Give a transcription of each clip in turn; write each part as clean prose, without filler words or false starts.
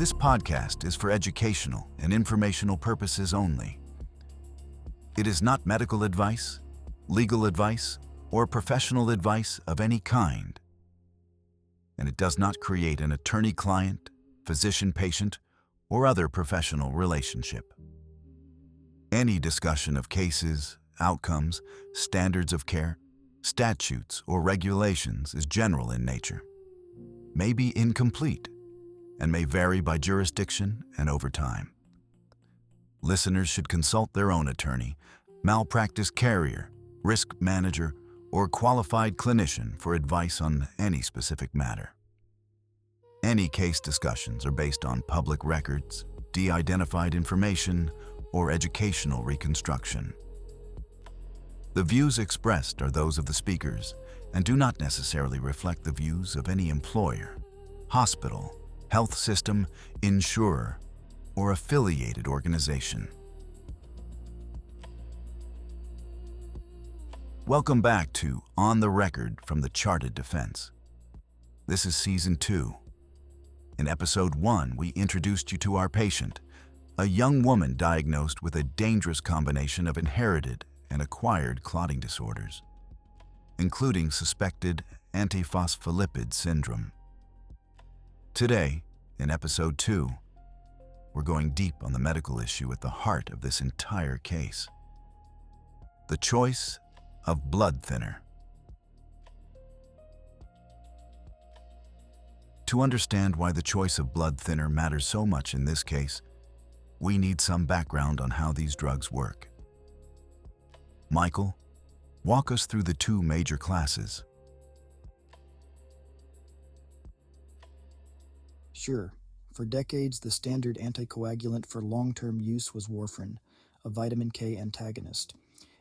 This podcast is for educational and informational purposes only. It is not medical advice, legal advice, or professional advice of any kind. And it does not create an attorney-client, physician-patient, or other professional relationship. Any discussion of cases, outcomes, standards of care, statutes, or regulations is general in nature, may be incomplete, and may vary by jurisdiction and over time. Listeners should consult their own attorney, malpractice carrier, risk manager, or qualified clinician for advice on any specific matter. Any case discussions are based on public records, de-identified information, or educational reconstruction. The views expressed are those of the speakers and do not necessarily reflect the views of any employer, hospital, health system, insurer, or affiliated organization. Welcome back to On the Record from the Charted Defense. This is Season 2. In Episode 1, we introduced you to our patient, a young woman diagnosed with a dangerous combination of inherited and acquired clotting disorders, including suspected antiphospholipid syndrome. Today, in Episode 2, we're going deep on the medical issue at the heart of this entire case: the choice of blood thinner. To understand why the choice of blood thinner matters so much in this case, we need some background on how these drugs work. Michael, walk us through the two major classes. Sure. For decades, the standard anticoagulant for long-term use was warfarin, a vitamin K antagonist.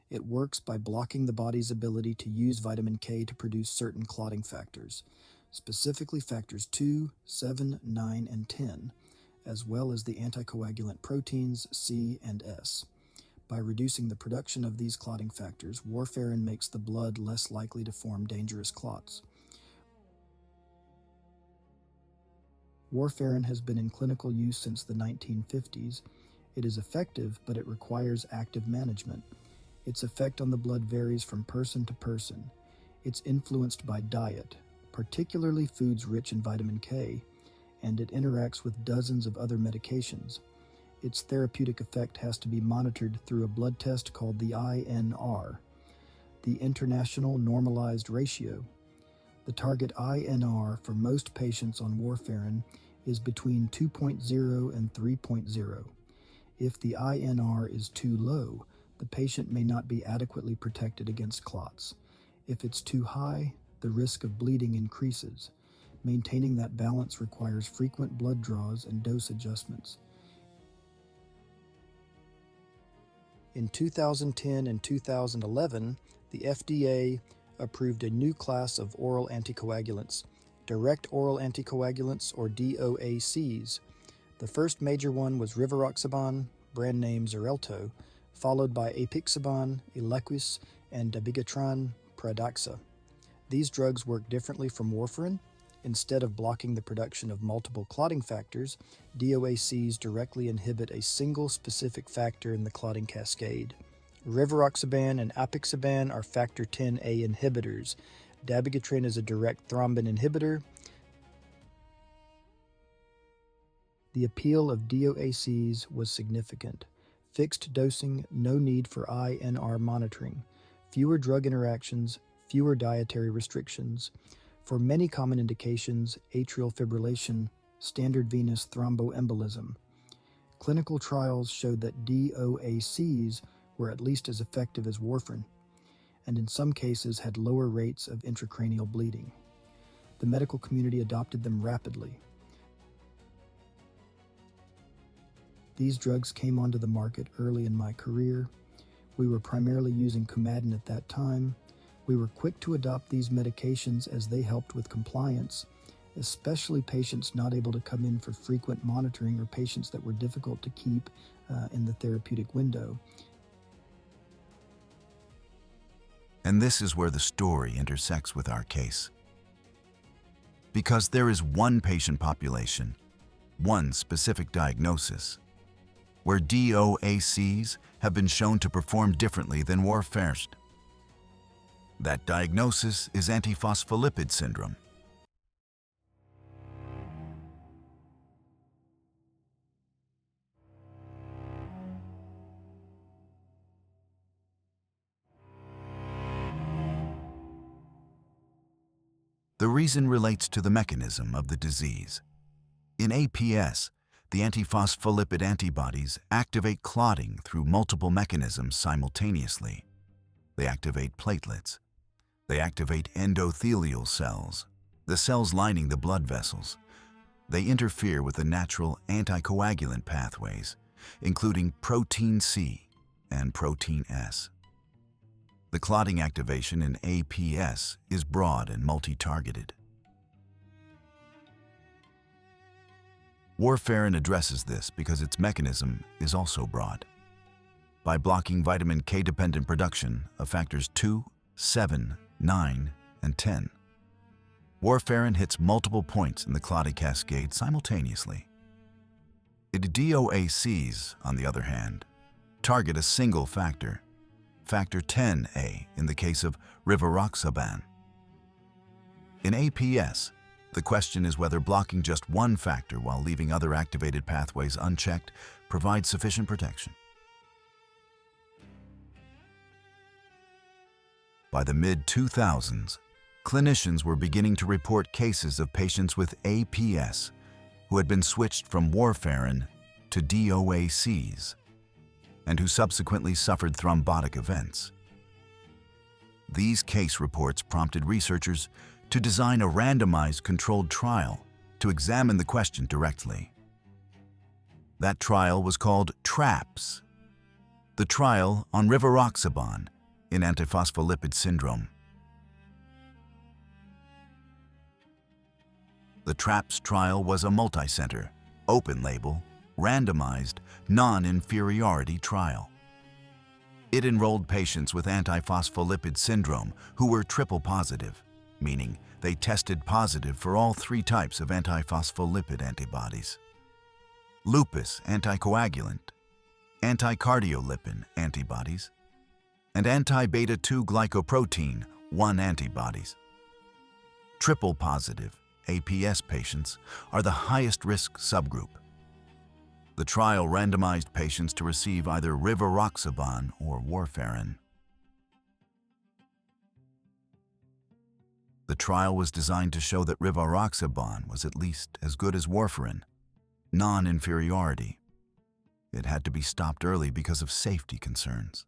It works by blocking the body's ability to use vitamin K to produce certain clotting factors, specifically factors 2, 7, 9, and 10, as well as the anticoagulant proteins C and S. By reducing the production of these clotting factors, warfarin makes the blood less likely to form dangerous clots. Warfarin has been in clinical use since the 1950s. It is effective, but it requires active management. Its effect on the blood varies from person to person. It's influenced by diet, particularly foods rich in vitamin K, and it interacts with dozens of other medications. Its therapeutic effect has to be monitored through a blood test called the INR, the International Normalized Ratio. The target INR for most patients on warfarin is between 2.0 and 3.0. If the INR is too low, the patient may not be adequately protected against clots. If it's too high, the risk of bleeding increases. Maintaining that balance requires frequent blood draws and dose adjustments. In 2010 and 2011, the FDA approved a new class of oral anticoagulants, direct oral anticoagulants, or DOACs. The first major one was rivaroxaban, brand name Xarelto, followed by apixaban, Eliquis, and dabigatran, Pradaxa. These drugs work differently from warfarin. Instead of blocking the production of multiple clotting factors, DOACs directly inhibit a single specific factor in the clotting cascade. Rivaroxaban and apixaban are factor 10A inhibitors. Dabigatran is a direct thrombin inhibitor. The appeal of DOACs was significant. Fixed dosing, no need for INR monitoring, fewer drug interactions, fewer dietary restrictions. For many common indications, atrial fibrillation, standard venous thromboembolism. Clinical trials showed that DOACs were at least as effective as warfarin, and in some cases had lower rates of intracranial bleeding. The medical community adopted them rapidly. These drugs came onto the market early in my career. We were primarily using Coumadin at that time. We were quick to adopt these medications as they helped with compliance, especially patients not able to come in for frequent monitoring or patients that were difficult to keep in the therapeutic window. And this is where the story intersects with our case. Because there is one patient population, one specific diagnosis, where DOACs have been shown to perform differently than warfarin. That diagnosis is antiphospholipid syndrome. The reason relates to the mechanism of the disease. In APS, the antiphospholipid antibodies activate clotting through multiple mechanisms simultaneously. They activate platelets. They activate endothelial cells, the cells lining the blood vessels. They interfere with the natural anticoagulant pathways, including protein C and protein S. The clotting activation in APS is broad and multi-targeted. Warfarin addresses this because its mechanism is also broad. By blocking vitamin K-dependent production of factors 2, 7, 9, and 10, warfarin hits multiple points in the clotting cascade simultaneously. DOACs, on the other hand, target a single factor, factor 10A in the case of rivaroxaban. In APS, the question is whether blocking just one factor while leaving other activated pathways unchecked provides sufficient protection. By the mid-2000s, clinicians were beginning to report cases of patients with APS who had been switched from warfarin to DOACs and who subsequently suffered thrombotic events. These case reports prompted researchers to design a randomized controlled trial to examine the question directly. That trial was called TRAPS, the trial on rivaroxaban in antiphospholipid syndrome. The TRAPS trial was a multi-center, open-label, randomized, non-inferiority trial. It enrolled patients with antiphospholipid syndrome who were triple positive, meaning they tested positive for all three types of antiphospholipid antibodies: lupus anticoagulant, anticardiolipin antibodies, and anti-beta-2 glycoprotein 1 antibodies. Triple positive APS patients are the highest risk subgroup. The trial randomized patients to receive either rivaroxaban or warfarin. The trial was designed to show that rivaroxaban was at least as good as warfarin, non-inferiority. It had to be stopped early because of safety concerns.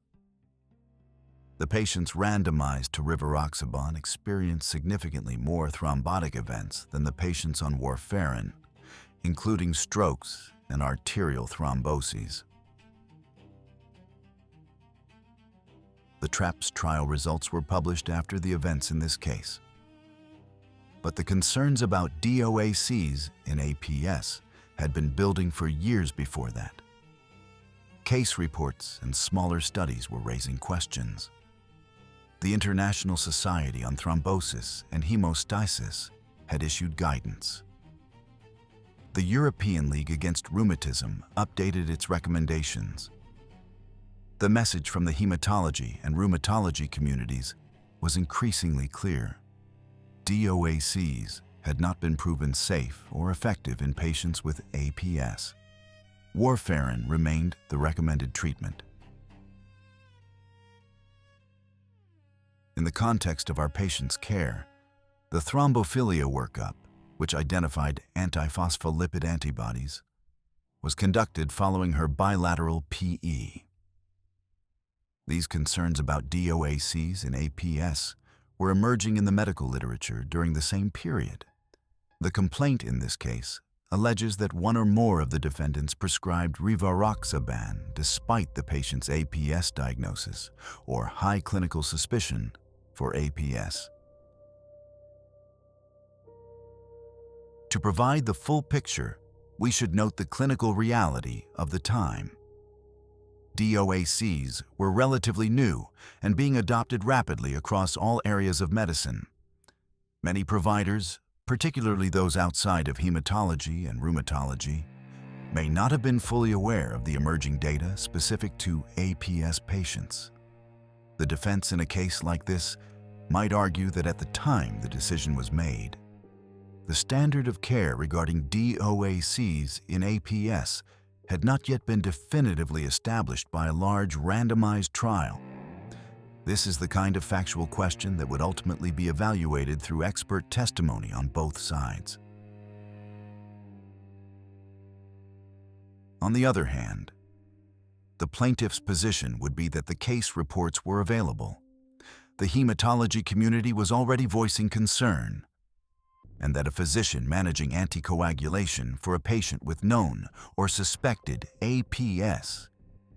The patients randomized to rivaroxaban experienced significantly more thrombotic events than the patients on warfarin, including strokes and arterial thromboses. The TRAPS trial results were published after the events in this case. But the concerns about DOACs in APS had been building for years before that. Case reports and smaller studies were raising questions. The International Society on Thrombosis and Hemostasis had issued guidance. The European League Against Rheumatism updated its recommendations. The message from the hematology and rheumatology communities was increasingly clear. DOACs had not been proven safe or effective in patients with APS. Warfarin remained the recommended treatment. In the context of our patient's care, the thrombophilia workup, which identified antiphospholipid antibodies, was conducted following her bilateral PE. These concerns about DOACs in APS were emerging in the medical literature during the same period. The complaint in this case alleges that one or more of the defendants prescribed rivaroxaban despite the patient's APS diagnosis or high clinical suspicion for APS. To provide the full picture, we should note the clinical reality of the time. DOACs were relatively new and being adopted rapidly across all areas of medicine. Many providers, particularly those outside of hematology and rheumatology, may not have been fully aware of the emerging data specific to APS patients. The defense in a case like this might argue that at the time the decision was made, the standard of care regarding DOACs in APS had not yet been definitively established by a large randomized trial. This is the kind of factual question that would ultimately be evaluated through expert testimony on both sides. On the other hand, the plaintiff's position would be that the case reports were available, the hematology community was already voicing concern, and that a physician managing anticoagulation for a patient with known or suspected APS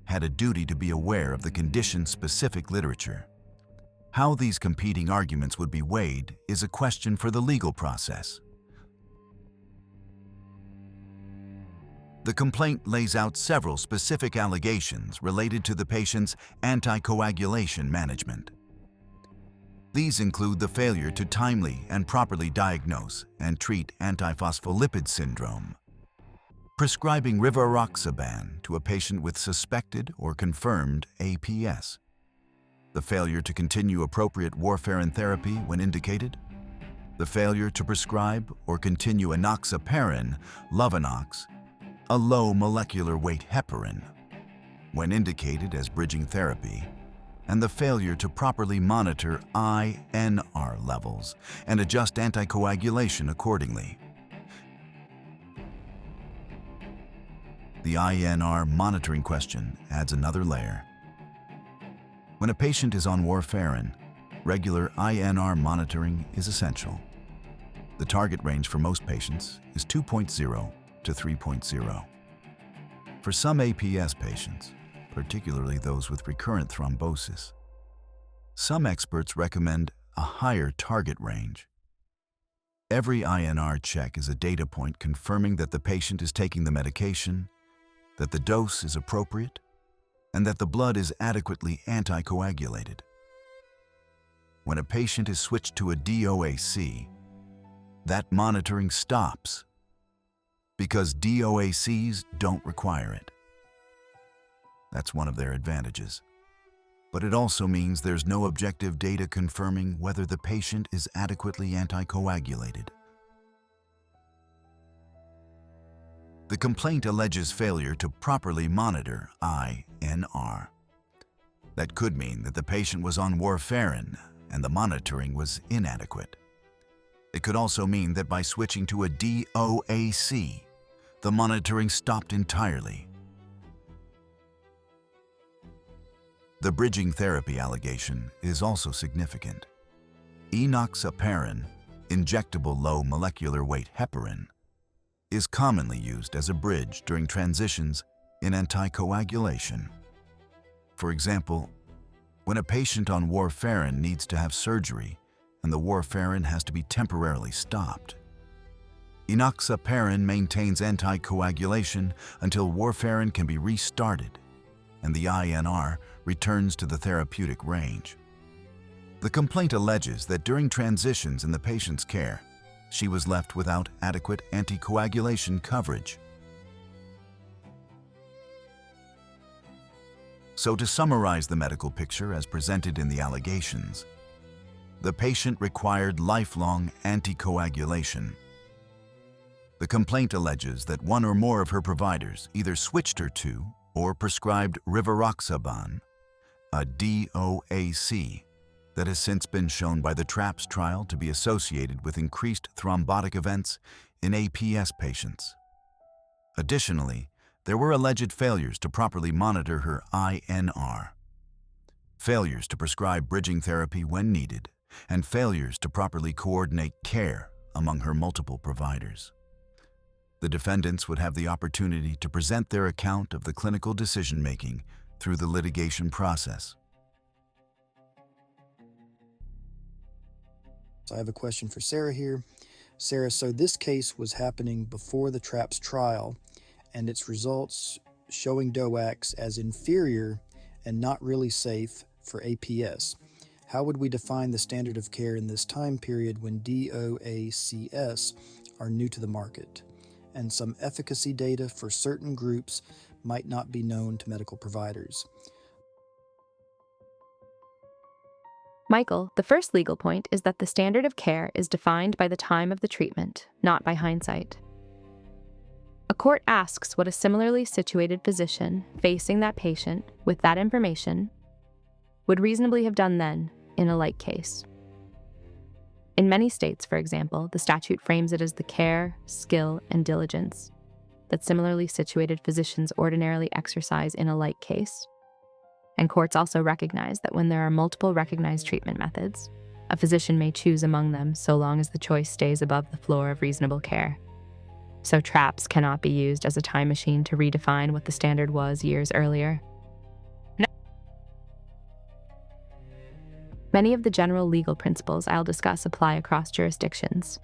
had a duty to be aware of the condition-specific literature. How these competing arguments would be weighed is a question for the legal process. The complaint lays out several specific allegations related to the patient's anticoagulation management. These include the failure to timely and properly diagnose and treat antiphospholipid syndrome, prescribing rivaroxaban to a patient with suspected or confirmed APS, the failure to continue appropriate warfarin therapy when indicated, the failure to prescribe or continue enoxaparin, Lovenox, a low molecular weight heparin, when indicated as bridging therapy, and the failure to properly monitor INR levels and adjust anticoagulation accordingly. The INR monitoring question adds another layer. When a patient is on warfarin, regular INR monitoring is essential. The target range for most patients is 2.0 to 3.0. For some APS patients, particularly those with recurrent thrombosis, some experts recommend a higher target range. Every INR check is a data point confirming that the patient is taking the medication, that the dose is appropriate, and that the blood is adequately anticoagulated. When a patient is switched to a DOAC, that monitoring stops because DOACs don't require it. That's one of their advantages. But it also means there's no objective data confirming whether the patient is adequately anticoagulated. The complaint alleges failure to properly monitor INR. That could mean that the patient was on warfarin and the monitoring was inadequate. It could also mean that by switching to a DOAC, the monitoring stopped entirely. The bridging therapy allegation is also significant. Enoxaparin, injectable low molecular weight heparin, is commonly used as a bridge during transitions in anticoagulation. For example, when a patient on warfarin needs to have surgery and the warfarin has to be temporarily stopped, enoxaparin maintains anticoagulation until warfarin can be restarted and the INR returns to the therapeutic range. The complaint alleges that during transitions in the patient's care, she was left without adequate anticoagulation coverage. So to summarize the medical picture as presented in the allegations, the patient required lifelong anticoagulation. The complaint alleges that one or more of her providers either switched her to or prescribed rivaroxaban, a DOAC that has since been shown by the TRAPS trial to be associated with increased thrombotic events in APS patients. Additionally, there were alleged failures to properly monitor her INR, failures to prescribe bridging therapy when needed, and failures to properly coordinate care among her multiple providers. The defendants would have the opportunity to present their account of the clinical decision-making through the litigation process. So I have a question for Sarah here. Sarah, so this case was happening before the TRAPS trial and its results showing DOACs as inferior and not really safe for APS. How would we define the standard of care in this time period when DOACs are new to the market, and some efficacy data for certain groups might not be known to medical providers? Michael, the first legal point is that the standard of care is defined by the time of the treatment, not by hindsight. A court asks what a similarly situated physician facing that patient with that information would reasonably have done then in a like case. In many states, for example, the statute frames it as the care, skill, and diligence that similarly situated physicians ordinarily exercise in a like case. And courts also recognize that when there are multiple recognized treatment methods, a physician may choose among them so long as the choice stays above the floor of reasonable care. So TRAPS cannot be used as a time machine to redefine what the standard was years earlier. Many of the general legal principles I'll discuss apply across jurisdictions.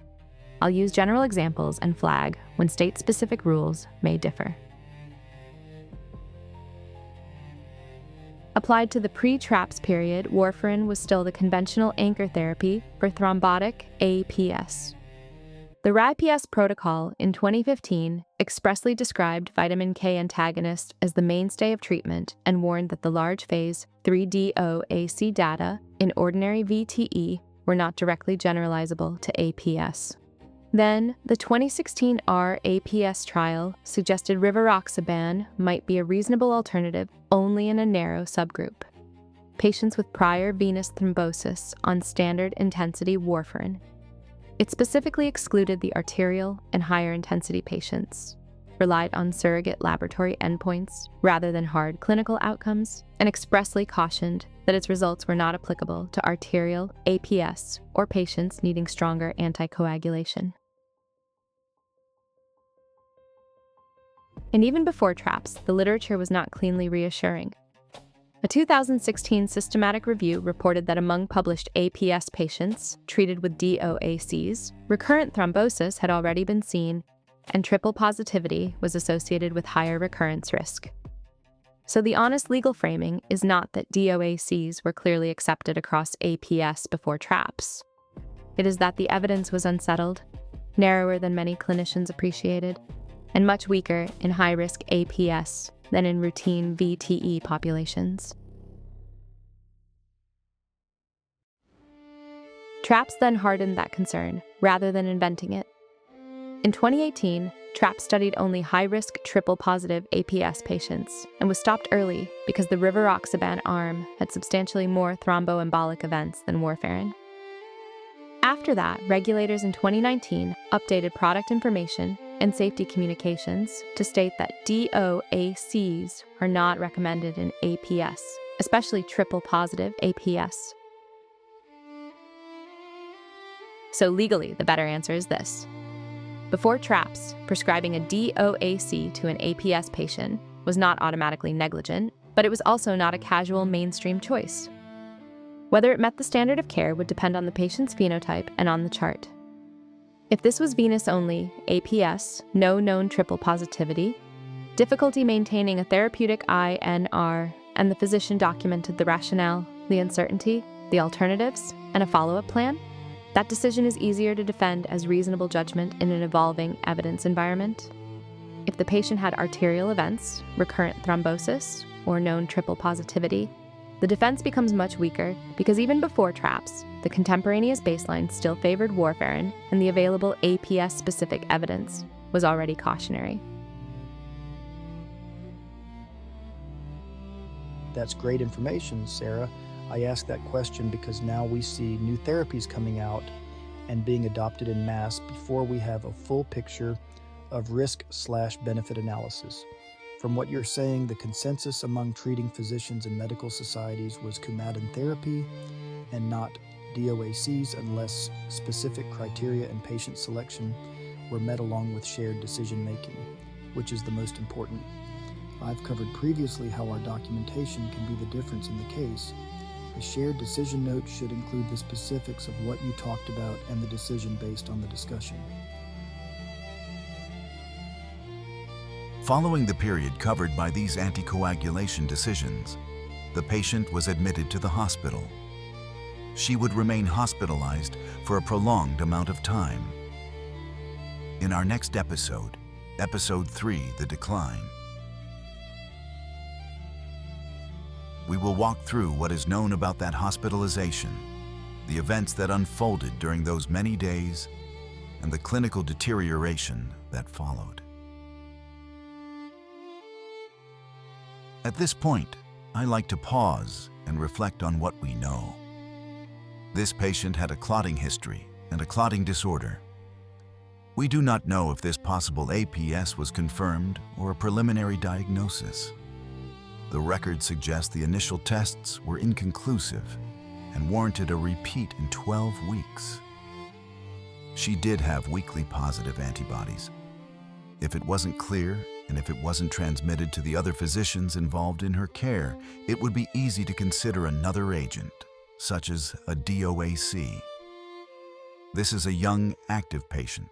I'll use general examples and flag when state-specific rules may differ. Applied to the pre-TRAPS period, warfarin was still the conventional anchor therapy for thrombotic APS. The RIPS protocol in 2015 expressly described vitamin K antagonists as the mainstay of treatment and warned that the large phase 3 DOAC data in ordinary VTE were not directly generalizable to APS. Then, the 2016 RAPS trial suggested rivaroxaban might be a reasonable alternative only in a narrow subgroup: patients with prior venous thrombosis on standard intensity warfarin. It specifically excluded the arterial and higher intensity patients, relied on surrogate laboratory endpoints rather than hard clinical outcomes, and expressly cautioned that its results were not applicable to arterial APS or patients needing stronger anticoagulation. And even before TRAPS, the literature was not cleanly reassuring. A 2016 systematic review reported that among published APS patients treated with DOACs, recurrent thrombosis had already been seen, and triple positivity was associated with higher recurrence risk. So the honest legal framing is not that DOACs were clearly accepted across APS before TRAPS. It is that the evidence was unsettled, narrower than many clinicians appreciated, and much weaker in high-risk APS than in routine VTE populations. TRAPS then hardened that concern, rather than inventing it. In 2018, TRAPS studied only high-risk triple-positive APS patients and was stopped early because the rivaroxaban arm had substantially more thromboembolic events than warfarin. After that, regulators in 2019 updated product information and safety communications to state that DOACs are not recommended in APS, especially triple-positive APS. So legally, the better answer is this. Before TRAPS, prescribing a DOAC to an APS patient was not automatically negligent, but it was also not a casual mainstream choice. Whether it met the standard of care would depend on the patient's phenotype and on the chart. If this was venous-only APS, no known triple positivity, difficulty maintaining a therapeutic INR, and the physician documented the rationale, the uncertainty, the alternatives, and a follow-up plan, that decision is easier to defend as reasonable judgment in an evolving evidence environment. If the patient had arterial events, recurrent thrombosis, or known triple positivity, the defense becomes much weaker because even before TRAPS, the contemporaneous baseline still favored warfarin, and the available APS-specific evidence was already cautionary. That's great information, Sarah. I ask that question because now we see new therapies coming out and being adopted en masse before we have a full picture of risk/benefit analysis. From what you're saying, the consensus among treating physicians and medical societies was Coumadin therapy and not DOACs unless specific criteria and patient selection were met along with shared decision-making, which is the most important. I've covered previously how our documentation can be the difference in the case. The shared decision note should include the specifics of what you talked about and the decision based on the discussion. Following the period covered by these anticoagulation decisions, the patient was admitted to the hospital. she would remain hospitalized for a prolonged amount of time. In our next episode, Episode 3, The Decline, we will walk through what is known about that hospitalization, the events that unfolded during those many days, and the clinical deterioration that followed. At this point, I like to pause and reflect on what we know. This patient had a clotting history and a clotting disorder. We do not know if this possible APS was confirmed or a preliminary diagnosis. The record suggests the initial tests were inconclusive and warranted a repeat in 12 weeks. She did have weakly positive antibodies. If it wasn't clear and if it wasn't transmitted to the other physicians involved in her care, it would be easy to consider another agent, such as a DOAC. This is a young, active patient.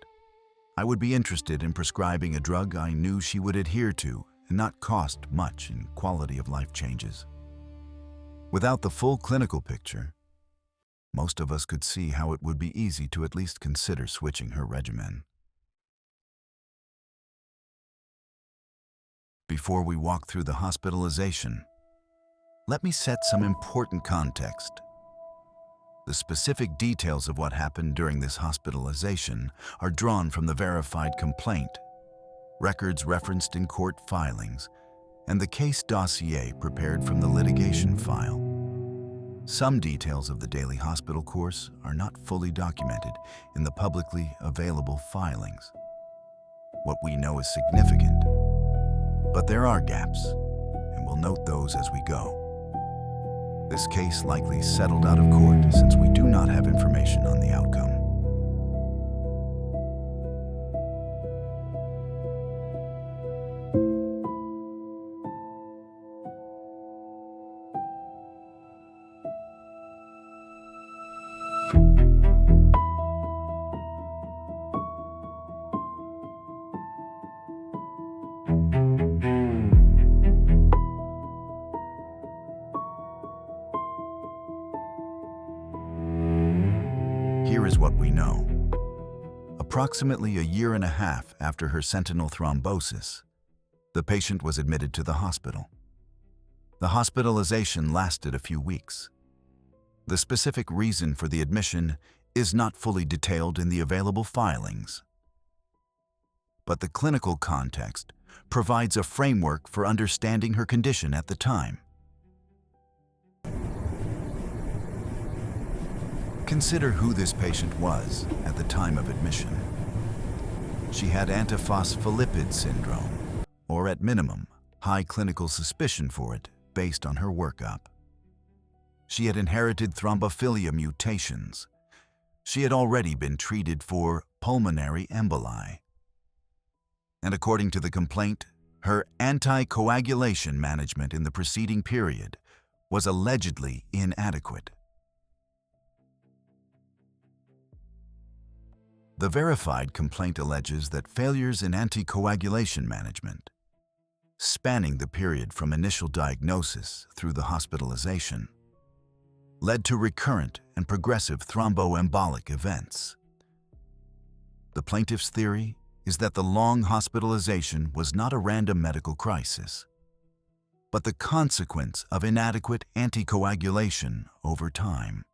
I would be interested in prescribing a drug I knew she would adhere to and not cost much in quality of life changes. Without the full clinical picture, most of us could see how it would be easy to at least consider switching her regimen. Before we walk through the hospitalization, let me set some important context. The specific details of what happened during this hospitalization are drawn from the verified complaint, records referenced in court filings, and the case dossier prepared from the litigation file. Some details of the daily hospital course are not fully documented in the publicly available filings. What we know is significant, but there are gaps, and we'll note those as we go. This case likely settled out of court since we do not have information on the outcome. Here is what we know. Approximately a year and a half after her sentinel thrombosis, the patient was admitted to the hospital. The hospitalization lasted a few weeks. The specific reason for the admission is not fully detailed in the available filings, but the clinical context provides a framework for understanding her condition at the time. Consider who this patient was at the time of admission. She had antiphospholipid syndrome, or at minimum, high clinical suspicion for it based on her workup. She had inherited thrombophilia mutations. She had already been treated for pulmonary emboli. And according to the complaint, her anticoagulation management in the preceding period was allegedly inadequate. The verified complaint alleges that failures in anticoagulation management, spanning the period from initial diagnosis through the hospitalization, led to recurrent and progressive thromboembolic events. The plaintiff's theory is that the long hospitalization was not a random medical crisis, but the consequence of inadequate anticoagulation over time.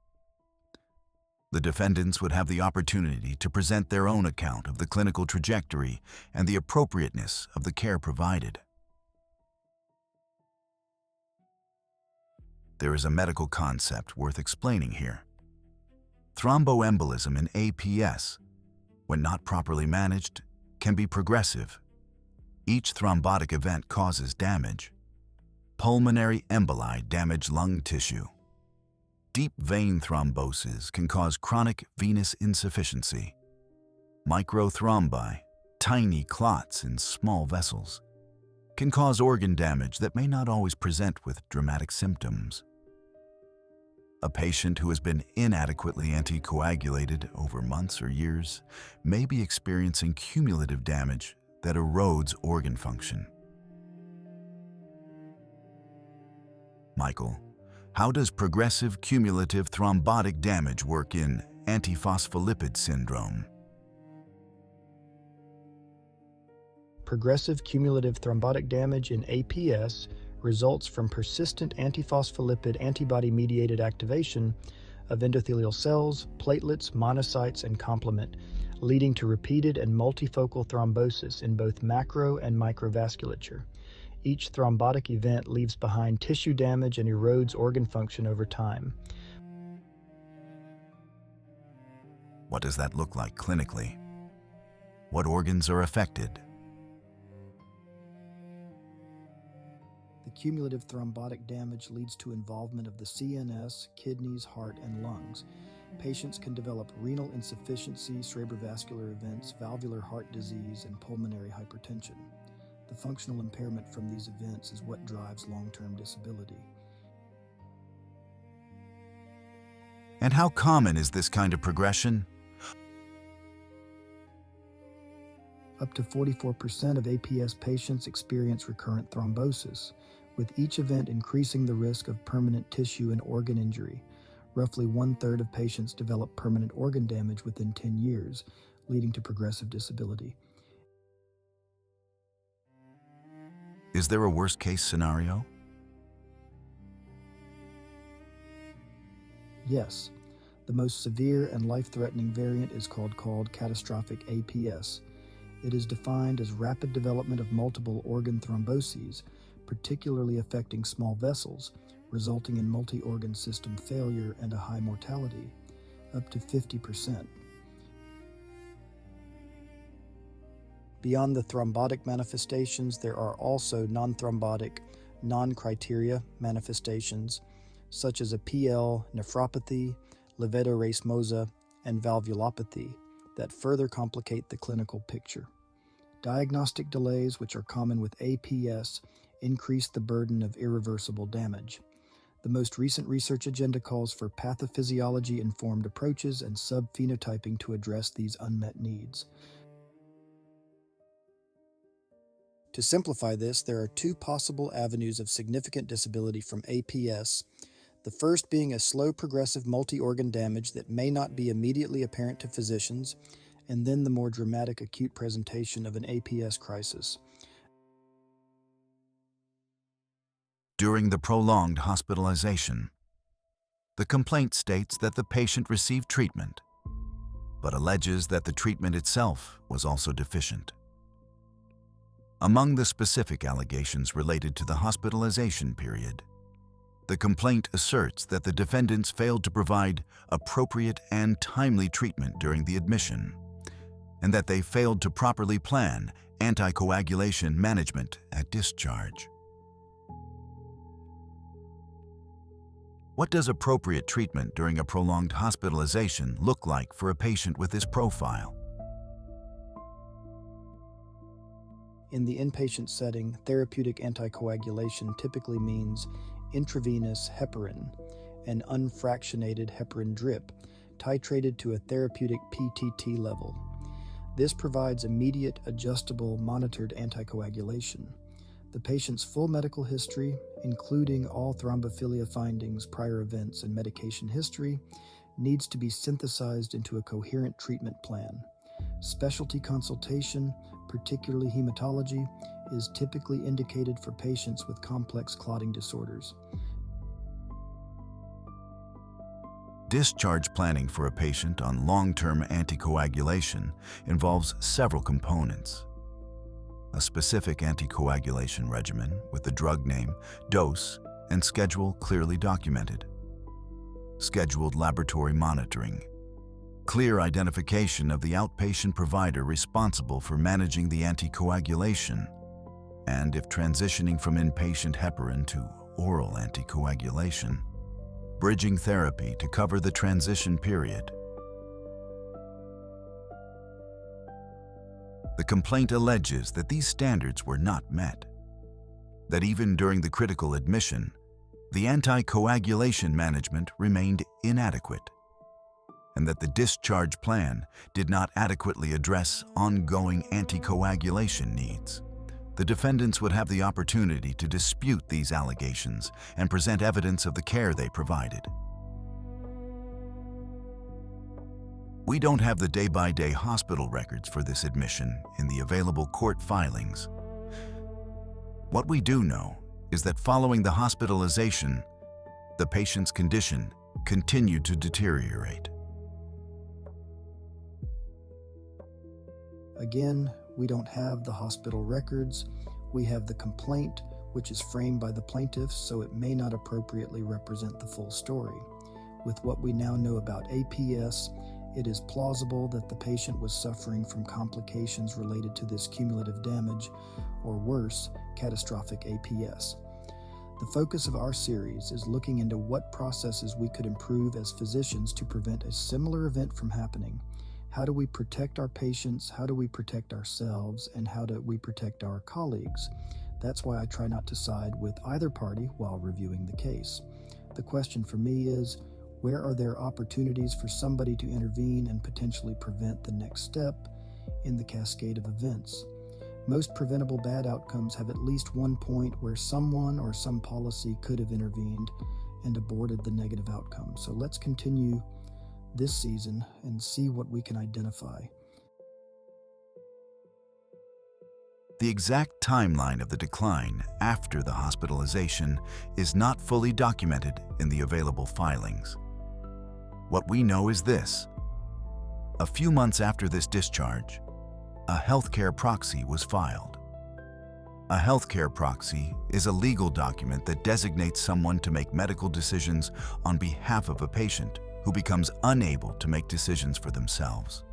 The defendants would have the opportunity to present their own account of the clinical trajectory and the appropriateness of the care provided. There is a medical concept worth explaining here. Thromboembolism in APS, when not properly managed, can be progressive. Each thrombotic event causes damage. Pulmonary emboli damage lung tissue. Deep vein thromboses can cause chronic venous insufficiency. Microthrombi, tiny clots in small vessels, can cause organ damage that may not always present with dramatic symptoms. A patient who has been inadequately anticoagulated over months or years may be experiencing cumulative damage that erodes organ function. Michael, How does progressive cumulative thrombotic damage work in antiphospholipid syndrome? Progressive cumulative thrombotic damage in APS results from persistent antiphospholipid antibody-mediated activation of endothelial cells, platelets, monocytes, and complement, leading to repeated and multifocal thrombosis in both macro and microvasculature. Each thrombotic event leaves behind tissue damage and erodes organ function over time. What does that look like clinically? What organs are affected? The cumulative thrombotic damage leads to involvement of the CNS, kidneys, heart, and lungs. Patients can develop renal insufficiency, cerebrovascular events, valvular heart disease, and pulmonary hypertension. The functional impairment from these events is what drives long-term disability. And how common is this kind of progression? Up to 44% of APS patients experience recurrent thrombosis, with each event increasing the risk of permanent tissue and organ injury. Roughly 1/3 of patients develop permanent organ damage within 10 years, leading to progressive disability. Is there a worst-case scenario? Yes. The most severe and life-threatening variant is called catastrophic APS. It is defined as rapid development of multiple organ thromboses, particularly affecting small vessels, resulting in multi-organ system failure and a high mortality, up to 50%. Beyond the thrombotic manifestations, there are also non-thrombotic, non-criteria manifestations, such as a PL, nephropathy, levatoracimosa, and valvulopathy, that further complicate the clinical picture. Diagnostic delays, which are common with APS, increase the burden of irreversible damage. The most recent research agenda calls for pathophysiology-informed approaches and subphenotyping to address these unmet needs. To simplify this, there are two possible avenues of significant disability from APS, the first being a slow progressive multi-organ damage that may not be immediately apparent to physicians, and then the more dramatic acute presentation of an APS crisis. During the prolonged hospitalization, the complaint states that the patient received treatment, but alleges that the treatment itself was also deficient. Among the specific allegations related to the hospitalization period, the complaint asserts that the defendants failed to provide appropriate and timely treatment during the admission, and that they failed to properly plan anticoagulation management at discharge. What does appropriate treatment during a prolonged hospitalization look like for a patient with this profile? In the inpatient setting, therapeutic anticoagulation typically means intravenous heparin, an unfractionated heparin drip, titrated to a therapeutic PTT level. This provides immediate, adjustable, monitored anticoagulation. The patient's full medical history, including all thrombophilia findings, prior events, and medication history, needs to be synthesized into a coherent treatment plan. Specialty consultation, particularly hematology, is typically indicated for patients with complex clotting disorders. Discharge planning for a patient on long-term anticoagulation involves several components. A specific anticoagulation regimen with the drug name, dose, and schedule clearly documented. Scheduled laboratory monitoring. Clear identification of the outpatient provider responsible for managing the anticoagulation, and if transitioning from inpatient heparin to oral anticoagulation, bridging therapy to cover the transition period. The complaint alleges that these standards were not met, that even during the critical admission, the anticoagulation management remained inadequate, and that the discharge plan did not adequately address ongoing anticoagulation needs. the defendants would have the opportunity to dispute these allegations and present evidence of the care they provided. We don't have the day-by-day hospital records for this admission in the available court filings. What we do know is that following the hospitalization, the patient's condition continued to deteriorate. Again, we don't have the hospital records. We have the complaint, which is framed by the plaintiffs, so it may not appropriately represent the full story. With what we now know about APS, it is plausible that the patient was suffering from complications related to this cumulative damage, or worse, catastrophic APS. The focus of our series is looking into what processes we could improve as physicians to prevent a similar event from happening. How do we protect our patients? How do we protect ourselves? And how do we protect our colleagues? That's why I try not to side with either party while reviewing the case. The question for me is, where are there opportunities for somebody to intervene and potentially prevent the next step in the cascade of events? Most preventable bad outcomes have at least one point where someone or some policy could have intervened and aborted the negative outcome. So let's continue this season and see what we can identify. The exact timeline of the decline after the hospitalization is not fully documented in the available filings. What we know is this: a few months after this discharge, a healthcare proxy was filed. A healthcare proxy is a legal document that designates someone to make medical decisions on behalf of a patient who becomes unable to make decisions for themselves.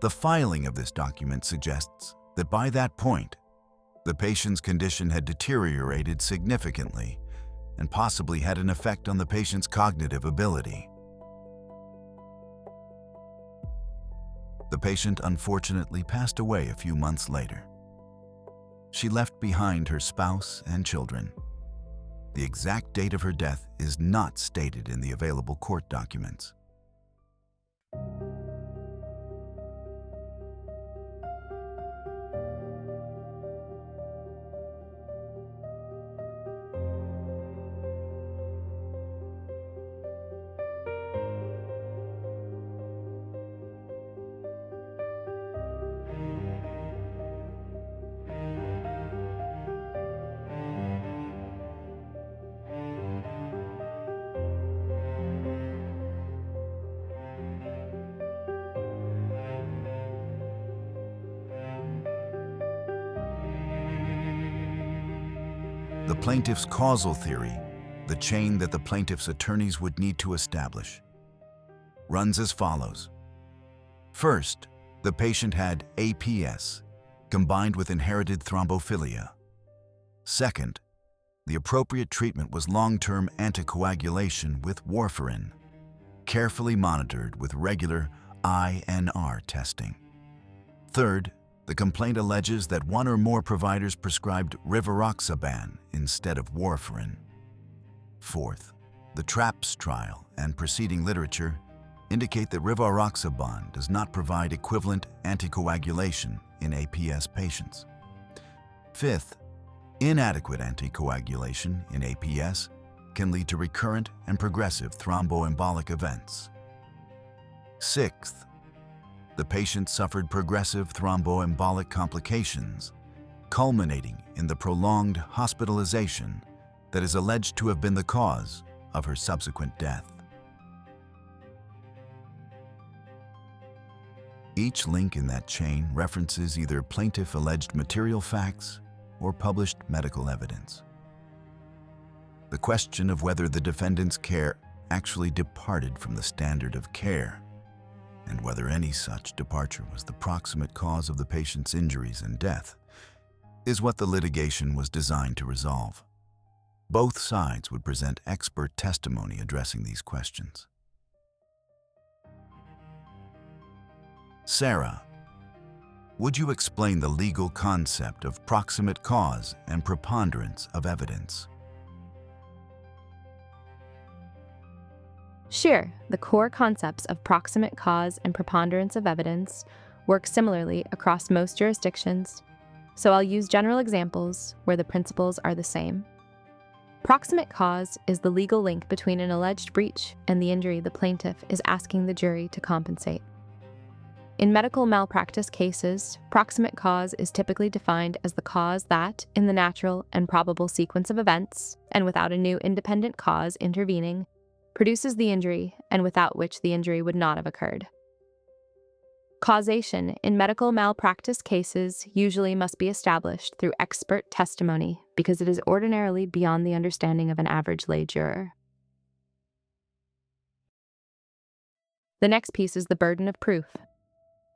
The filing of this document suggests that by that point, the patient's condition had deteriorated significantly and possibly had an effect on the patient's cognitive ability. The patient unfortunately passed away a few months later. She left behind her spouse and children. The exact date of her death is not stated in the available court documents. The plaintiff's causal theory, the chain that the plaintiff's attorneys would need to establish, runs as follows. First, the patient had APS combined with inherited thrombophilia. Second, the appropriate treatment was long-term anticoagulation with warfarin, carefully monitored with regular INR testing. Third, the complaint alleges that one or more providers prescribed rivaroxaban instead of warfarin. Fourth, the TRAPS trial and preceding literature indicate that rivaroxaban does not provide equivalent anticoagulation in APS patients. Fifth, inadequate anticoagulation in APS can lead to recurrent and progressive thromboembolic events. Sixth, the patient suffered progressive thromboembolic complications, culminating in the prolonged hospitalization that is alleged to have been the cause of her subsequent death. Each link in that chain references either plaintiff-alleged material facts or published medical evidence. The question of whether the defendant's care actually departed from the standard of care and whether any such departure was the proximate cause of the patient's injuries and death is what the litigation was designed to resolve. Both sides would present expert testimony addressing these questions. Sarah, would you explain the legal concept of proximate cause and preponderance of evidence? Sure, the core concepts of proximate cause and preponderance of evidence work similarly across most jurisdictions, so I'll use general examples where the principles are the same. Proximate cause is the legal link between an alleged breach and the injury the plaintiff is asking the jury to compensate. In medical malpractice cases, proximate cause is typically defined as the cause that, in the natural and probable sequence of events, and without a new independent cause intervening, produces the injury and without which the injury would not have occurred. Causation in medical malpractice cases usually must be established through expert testimony because it is ordinarily beyond the understanding of an average lay juror. The next piece is the burden of proof.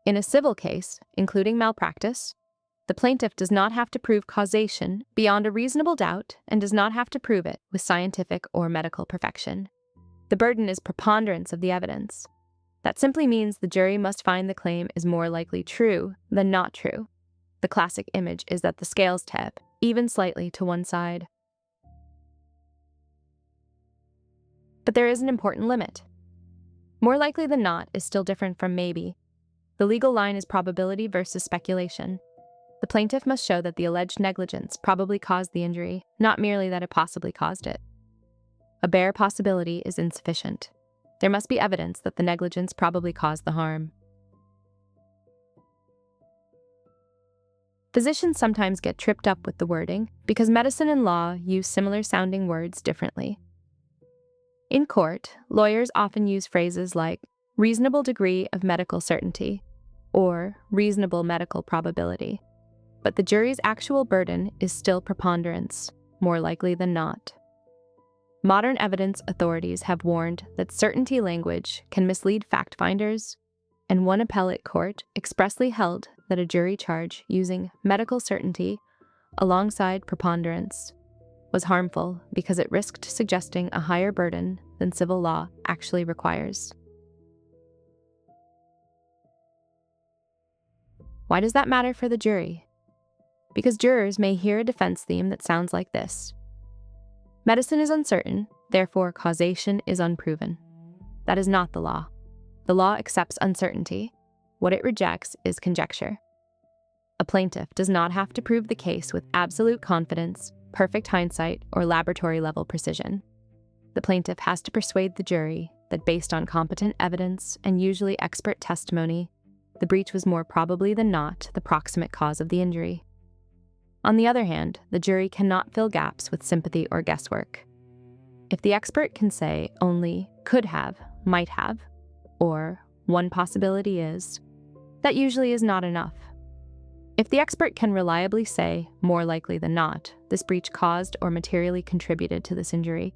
In a civil case, including malpractice, the plaintiff does not have to prove causation beyond a reasonable doubt and does not have to prove it with scientific or medical perfection. The burden is preponderance of the evidence. That simply means the jury must find the claim is more likely true than not true. The classic image is that the scales tip, even slightly, to one side. But there is an important limit. More likely than not is still different from maybe. The legal line is probability versus speculation. The plaintiff must show that the alleged negligence probably caused the injury, not merely that it possibly caused it. A bare possibility is insufficient. There must be evidence that the negligence probably caused the harm. Physicians sometimes get tripped up with the wording because medicine and law use similar-sounding words differently. In court, lawyers often use phrases like reasonable degree of medical certainty or reasonable medical probability, but the jury's actual burden is still preponderance, more likely than not. Modern evidence authorities have warned that certainty language can mislead fact-finders, and one appellate court expressly held that a jury charge using medical certainty alongside preponderance was harmful because it risked suggesting a higher burden than civil law actually requires. Why does that matter for the jury? Because jurors may hear a defense theme that sounds like this. Medicine is uncertain, therefore causation is unproven. That is not the law. The law accepts uncertainty. What it rejects is conjecture. A plaintiff does not have to prove the case with absolute confidence, perfect hindsight, or laboratory-level precision. The plaintiff has to persuade the jury that based on competent evidence and usually expert testimony, the breach was more probably than not the proximate cause of the injury. On the other hand, the jury cannot fill gaps with sympathy or guesswork. If the expert can say only could have, might have, or one possibility is, that usually is not enough. If the expert can reliably say, more likely than not, this breach caused or materially contributed to this injury,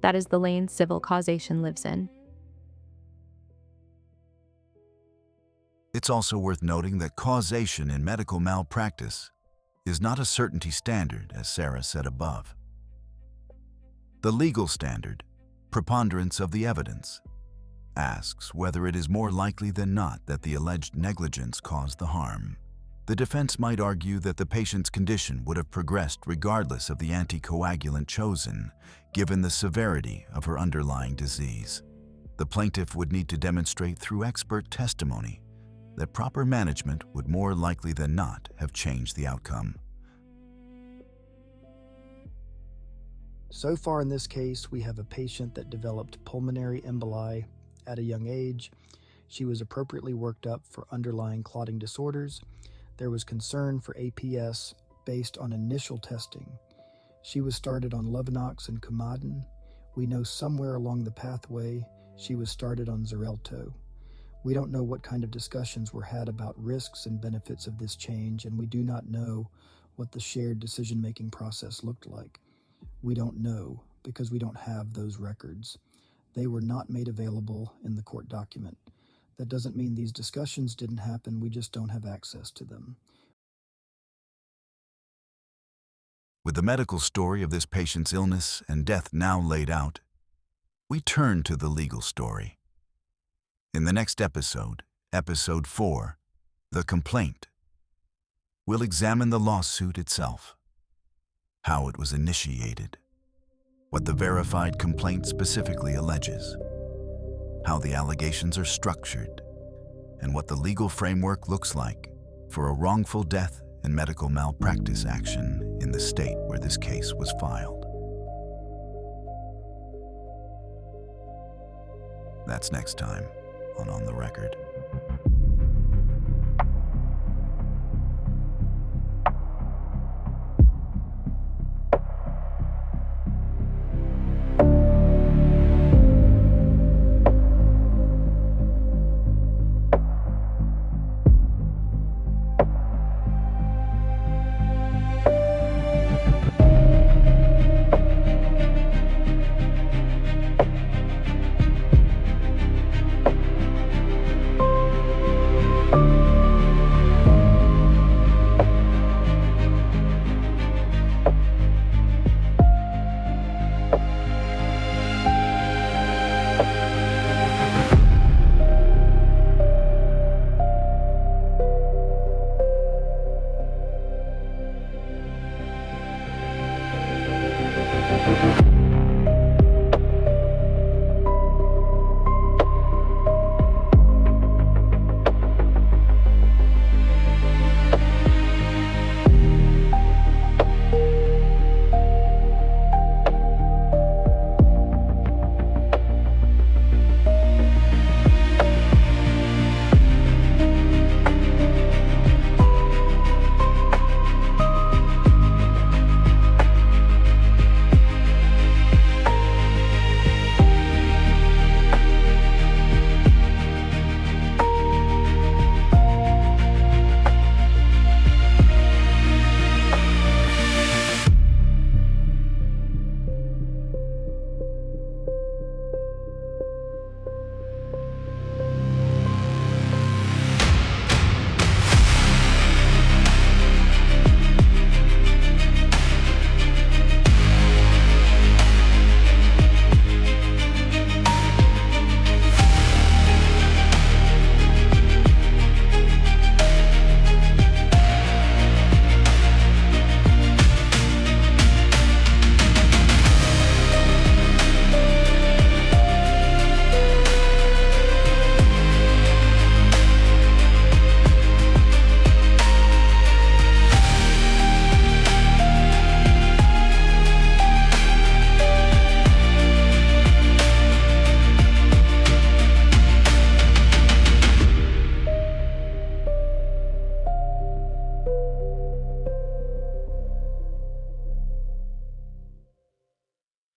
that is the lane civil causation lives in. It's also worth noting that causation in medical malpractice is not a certainty standard, as Sarah said above. The legal standard, preponderance of the evidence, asks whether it is more likely than not that the alleged negligence caused the harm. The defense might argue that the patient's condition would have progressed regardless of the anticoagulant chosen, given the severity of her underlying disease. The plaintiff would need to demonstrate through expert testimony that proper management would more likely than not have changed the outcome. So far in this case, we have a patient that developed pulmonary emboli at a young age. She was appropriately worked up for underlying clotting disorders. There was concern for APS based on initial testing. She was started on Lovenox and Coumadin. We know somewhere along the pathway she was started on Xarelto. We don't know what kind of discussions were had about risks and benefits of this change, and we do not know what the shared decision-making process looked like. We don't know because we don't have those records. They were not made available in the court document. That doesn't mean these discussions didn't happen, we just don't have access to them. With the medical story of this patient's illness and death now laid out, we turn to the legal story. In the next episode, Episode 4, The Complaint, we'll examine the lawsuit itself, how it was initiated, what the verified complaint specifically alleges, how the allegations are structured, and what the legal framework looks like for a wrongful death and medical malpractice action in the state where this case was filed. That's next time on the Record.